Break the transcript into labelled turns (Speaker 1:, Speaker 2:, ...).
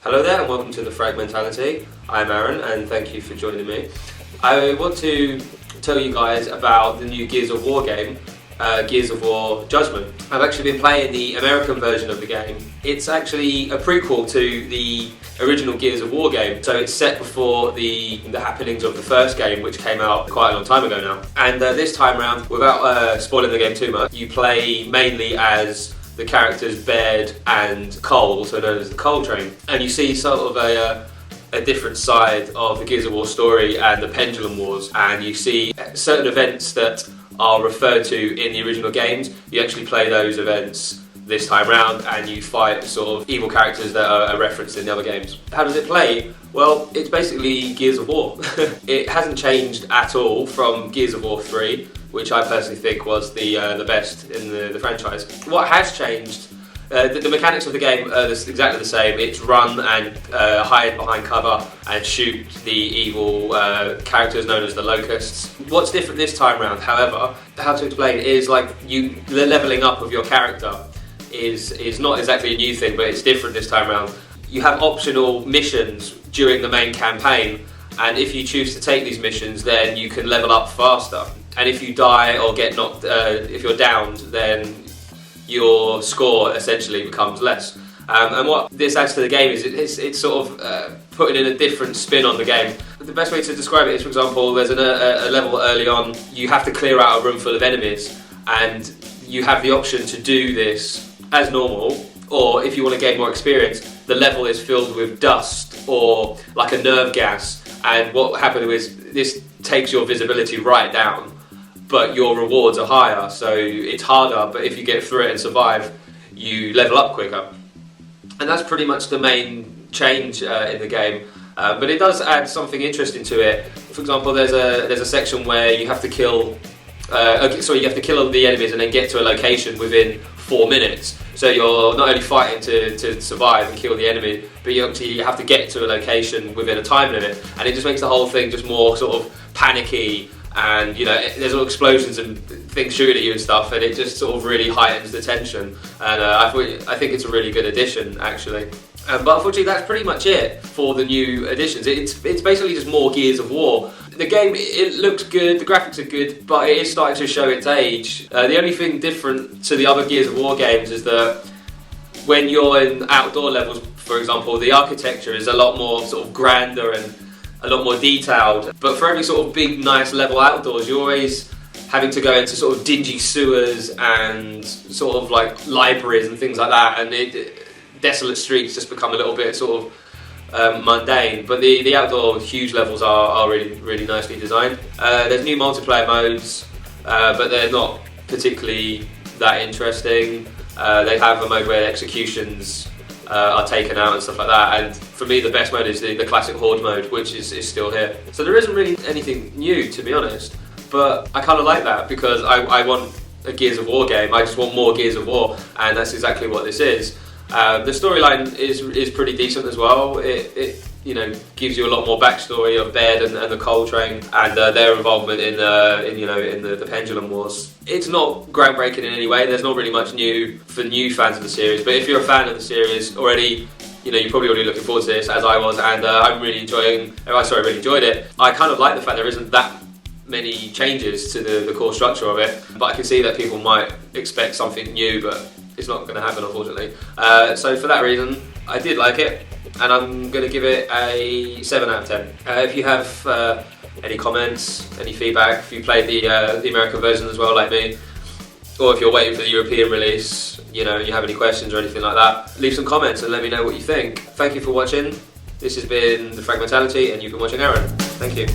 Speaker 1: Hello there and welcome to the Fragmentality. I'm Aaron and thank you for joining me. I want to tell you guys about the new Gears of War game, Gears of War Judgement. I've actually been playing the American version of the game. It's actually a prequel to the original Gears of War game, so it's set before the happenings of the first game, which came out quite a long time ago now. And this time around, without spoiling the game too much, you play mainly as the characters Baird and Cole, also known as the Cole Train, and you see sort of a different side of the Gears of War story and the Pendulum Wars, and you see certain events that are referred to in the original games. You actually play those events this time round and you fight sort of evil characters that are referenced in the other games. How does it play? Well, it's basically Gears of War. It hasn't changed at all from Gears of War 3, which I personally think was the best in the franchise. What has changed, the mechanics of the game are exactly the same. It's run and hide behind cover and shoot the evil characters known as the Locusts. What's different this time around, however, how to explain, is like the levelling up of your character is not exactly a new thing, but it's different this time around. You have optional missions during the main campaign, and if you choose to take these missions, then you can level up faster. And if you die or get knocked, if you're downed, then your score essentially becomes less. And what this adds to the game is it's sort of putting in a different spin on the game. The best way to describe it is, for example, there's a level early on, you have to clear out a room full of enemies, and you have the option to do this as normal, or if you want to gain more experience, the level is filled with dust or like a nerve gas, and what happened is this takes your visibility right down, but your rewards are higher, so it's harder, but if you get through it and survive, you level up quicker. And that's pretty much the main change in the game, but it does add something interesting to it. For example, there's a section where you have to kill you have to kill all the enemies and then get to a location within 4 minutes. So you're not only fighting to survive and kill the enemy, but you have to get to a location within a time limit, and it just makes the whole thing just more sort of panicky, and you know, there's all explosions and things shooting at you and stuff, and it just sort of really heightens the tension, and I think it's a really good addition actually. But unfortunately that's pretty much it for the new additions. It's basically just more Gears of War. The game, it looks good, the graphics are good, but it is starting to show its age. The only thing different to the other Gears of War games is that when you're in outdoor levels, for example, the architecture is a lot more sort of grander and a lot more detailed. But for every sort of big, nice level outdoors, you're always having to go into sort of dingy sewers and sort of like libraries and things like that, and desolate streets just become a little bit sort of mundane, but the outdoor huge levels are really nicely designed. There's new multiplayer modes, but they're not particularly that interesting. They have a mode where executions are taken out and stuff like that, and for me the best mode is the classic Horde mode, which is still here. So there isn't really anything new, to be honest, but I kind of like that because I want a Gears of War game. I just want more Gears of War, and that's exactly what this is. The storyline is pretty decent as well. It you know, gives you a lot more backstory of Baird and the Cole Train and their involvement in the Pendulum Wars. It's not groundbreaking in any way. There's not really much new for new fans of the series. But if you're a fan of the series already, you know, you're probably already looking forward to this, as I was, and I'm really enjoying. I really enjoyed it. I kind of like the fact there isn't that many changes to the core structure of it, but I can see that people might expect something new, but it's not going to happen, unfortunately. So for that reason, I did like it, and I'm going to give it a 7 out of 10. If you have any comments, any feedback, if you played the American version as well like me, or if you're waiting for the European release, you know, and you have any questions or anything like that, leave some comments and let me know what you think. Thank you for watching. This has been The Fragmentality, and you've been watching Aaron. Thank you.